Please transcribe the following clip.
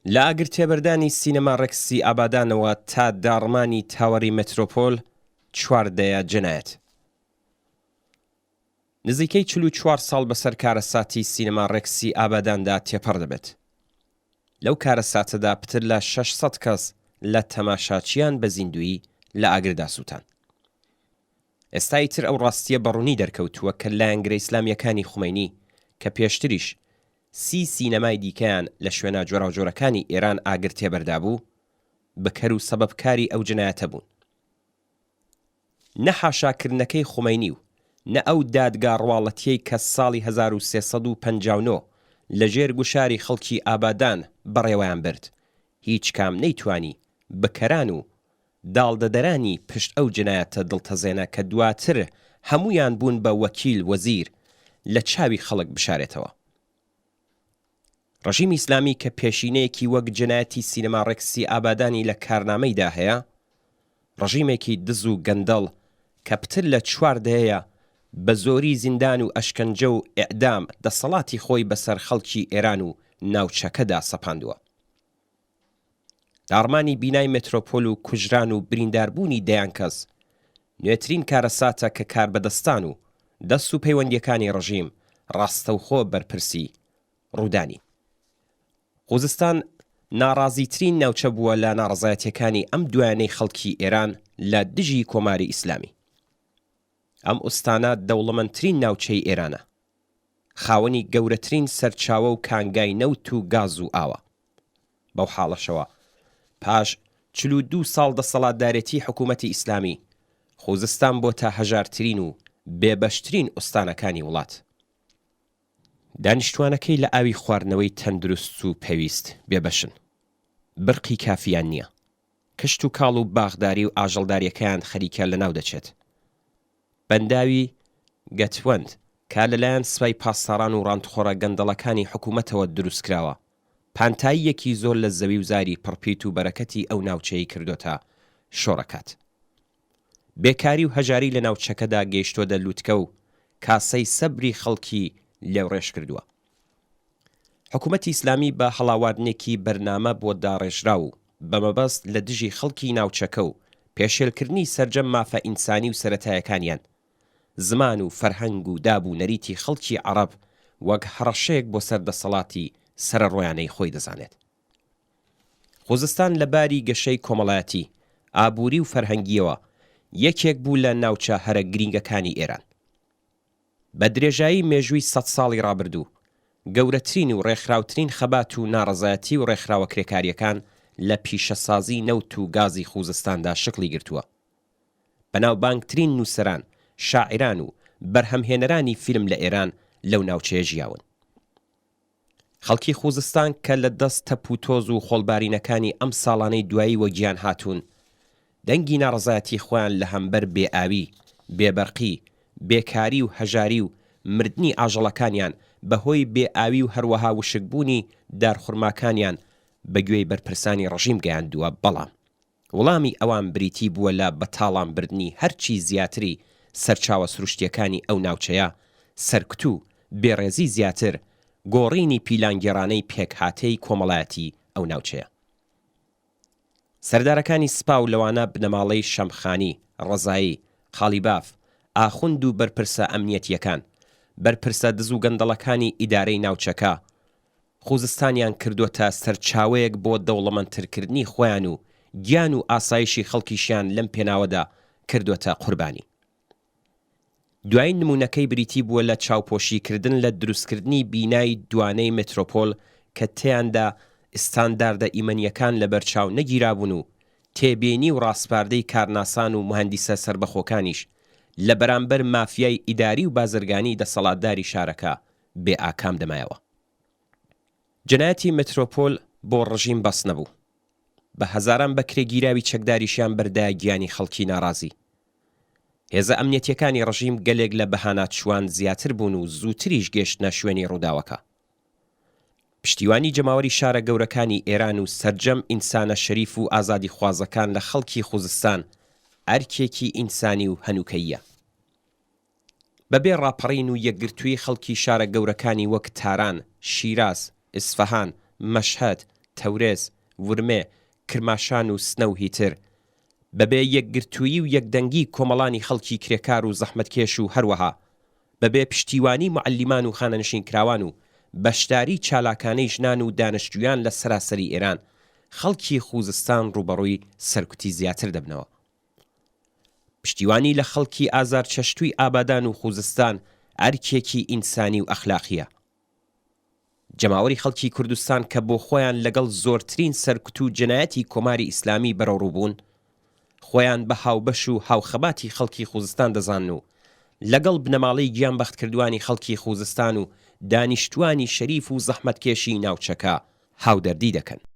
لە ئاگرتێبەردانی سینەما ڕێکسی ئابادانەوە تا داڕمانی تاوەری مێترۆپۆل 14 جەنایەت. نزیکەی 44 ساڵ بەسەر کارەساتی سینەما ڕێکسی ئاباداندا تێپەڕ دەبێت. لەو کارەساتەدا پتر لە 600 کەس لە تەماشاچیان بە زیندویی لە ئاگردا سووتان. ئێستای تر ئەو ڕاستیە بەڕوونی دەرکەوتووە کە لایەنگرە ئیسلامیەکانی خومەینی کە پێشتریش 30 سینەمای دیکەیان لە شوێنە جۆراوجۆرەکانی ئێران ئاگر تێبەردا بوو، بەکەر و سەبەبکاری ئەو جنایەتە بوون. نە حاشاکردنەکەی خومەینی و نە ئەو دادگا ڕواڵەتیەی کە ساڵی 1359 لەژێر گوشاری خەڵکی ئابادان بەڕێوەیان برد، هیچ کام نەیتوانی بەکەران و داڵدەدەرانی پشت ئەو جنایەتە دڵتەزێنە کە دواتر هەمویان بوون بە وەکیل وەزیر لە چاوی خەڵک بشارێتەوە. ڕەژیمی ئیسلامی کە پێشینەیەکی وەک جنایەتی سینەما ڕێکسی ئابادانی لە کارنامەیدا هەیە، ڕەژیمێکی دز و گەندەڵ کە پتر لە 14 بە زۆری زیندان و ئەشکەنجە و ئێعدام دەسەڵاتی خۆی بەسەر خەڵکی ئێران و ناوچەکەدا سەپاندووە. داڕمانی بینای مێترۆپۆل و کوژران و برینداربوونی دەیان کەس نوێترین کارەساتە کە کاربەدەستان و دەست و پەیوەندیەکانی ڕەژیم ڕاستەوخۆ بەرپرسی ڕوودانی. خوزستان ناڕازیترین ناوچە بووە لە ناڕەزایەتیەکانی ئەم دوایانەی خەڵکی ئێران لە دژی کۆماری ئیسلامی. ئەم ئوستانە دەوڵەمەندترین ناوچەی ئێرانە، خاوەنی گەورەترین سەرچاوە و کانگای نەوت و گاز و ئاوە. بەو حاڵەشەوە پاش 42 ساڵ دەسەڵاتدارێتی حکوومەتی ئیسلامی، خوزستان بۆتە هەژارترین و بێبەشترین ئوستانەکانی وڵات. دانیشتوانەکەی لە ئاوی خواردنەوەی تەندروست و پێویست بێبەشن، برقی کافیان نییە، کشت و کاڵ و باغداری و ئاژەڵداریەکەیان خەریکە لەناو دەچێت. بەنداوی گەتوەند کا لەلایەن سوپای پاسەڕان و ڕاندخۆڕە گەندەڵەکانی حکوومەتەوە دروستکراوە، پانتاییەکی زۆر لە زەوی و زاری پڕپیت و بەرەکەتی ئەو ناوچەی کردوتە شۆڕەکات. بێکاری و هەژاری لە ناوچەکەدا گەیشتۆدە لووتکە و کاسەی سەبری خەڵکی لێو ڕێژ کردووە. حکوومەتی ئیسلامی بە هەڵاواردنێکی بەرنامە بۆ داڕێژرا و بەمەبەست لە دژی خەڵکی ناوچەکە و پێشێلکردنی سەرجەم مافە ئینسانی و سەرەتایەکانیان، زمان و فەرهەنگ و داب و نەریتی خەڵکی عەرەب وەک هەڕەشەیەک بۆ سەردەسەڵاتی سەرڕۆیانەی خۆی دەزانێت. خوزستان لە باری گەشەی کۆمەڵایەتی، ئابووری و فەرهەنگیەوە یەکێک بوو لە ناوچە هەرە گرینگەکانی ئێران. بە درێژایی مێژووی 100 ساڵی ڕابردوو، گەورەترین و ڕێکخراوترین خەبات و ناڕەزایەتی و ڕێکخراوە کرێکاریەکان لە پیشەسازی نەوت و گازی خوزستاندا شکلی گرتووە. بەناوبانگترین نووسەران، شاعیران و بەرهەمهێنەرانی فیلم لە ئێران لەو ناوچەیە ژیاون. خەڵکی خوزستان کە لە دەست تەپوتۆز و خۆڵبارینەکانی ئەم ساڵانەی دوایی وەگیان هاتوون، دەنگی ناڕەزایەتی خۆیان لە هەمبەر بێئاوی، بێبەرقی، بێکاری و هەژاری و مردنی ئاژەڵەکانیان بەهۆی بێئاوی و هەروەها وشکبوونی دارخورماکانیان بەگوێی بەرپرسانی ڕەژیم گەیاندووە. بەڵام وەڵامی ئەوان بریتی بووە لە بەتاڵان بردنی هەرچی زیاتری سەرچاوە سروشتیەکانی ئەو ناوچەیە، سەرکوت و بێڕێزی زیاتر، گۆڕینی پیلانگێڕانەی پێکهاتەی کۆمەڵایەتی ئەو ناوچەیە. سەردارەکانی سپا و لەوانە بنەماڵەی شەمخانی، ڕەزایی، قالیباف، ئاخوند و بەرپرسە ئەمنیەتیەکان، بەرپرسە دز و گەندەڵەکانی ئیدارەی ناوچەکە، خوزستانیان کردوتە سەرچاوەیەک بۆ دەوڵەمەندترکردنی خۆیان و گیان و ئاسایشی خەڵکیشیان لەم پێناوەدا کردوتە قوربانی. دوایین نمونەکەی بریتی بووە لە چاوپۆشیکردن لە دروستکردنی بینای دوانەی مێترۆپۆل کە تێیاندا ئستانداردە ئیمەنیەکان لە بەرچاو نەگیرابوون و تێبینی و ڕاستپاردەی کارناسان و مهەندیسە سربەخۆکانیش لە بەرامبەر مافیای ئیداری و بازرگانی دەسەڵاتداری شارەکە بێ ئاکام دەمایەوە. جنایەتی مێترۆپۆل بۆ ڕژیم بەس نەبوو، بە هەزاران بەکرێگیراوی چەکداریشیان بەردایە گیانی خەڵکی ناڕازی. هێزە ئەمنیەتیەکانی ڕژیم گەلێک لە بەهاناتچوان زیاتر بوون و زووتریش گەشتنە شوێنی ڕووداوەکە. پشتیوانی جەماوەری شارە گەورەکانی ئێران و سەرجەم ئینسانە شەریف و ئازادی خوازەکان لە خەڵکی خوزستان ئەرکێکی ئینسانی و هەنووکەییە. بەبێ ڕاپەڕین و یەکگرتووی خەڵکی شارە گەورەکانی وەک تاران، شیراز، ئیسفەهان، مەشهەد، تەورێز ورمێ کرماشان و سنە و هیتر بەبێ یەکگرتوویی و یەکدەنگی کۆمەڵانی خەڵکی کرێکار و زەحمەتکێش و هەروەها بەبێ پشتیوانی معەلیمان و خانەنشینکراوان و بەشداری چالاکانەی ژنان و دانیشتوویان لە سەراسەری ئێران خەڵکی خوزستان ڕوبەڕووی سەرکوتی زیاتر دەبنەوە. پشتیوانی لە خەڵکی ئازار چەشتووی ئابادان و خوزستان ئەرکێکی ئینسانی و ئەخلاقیە. جەماوەری خەڵکی کوردستان کە بۆ خۆیان لەگەڵ زۆرترین سەرکوت و جەنایەتی کۆماری ئیسلامی بەرەوڕووبوون، خۆیان بە هاوبەش و هاوخەباتی خەڵکی خوزستان دەزانن و لەگەڵ بنەماڵەی گیانبەخت کردوانی خەڵکی خوزستان و دانیشتوانی شەریف و زەحمەتکێشی ناوچەکە هاودەردی دەکەن.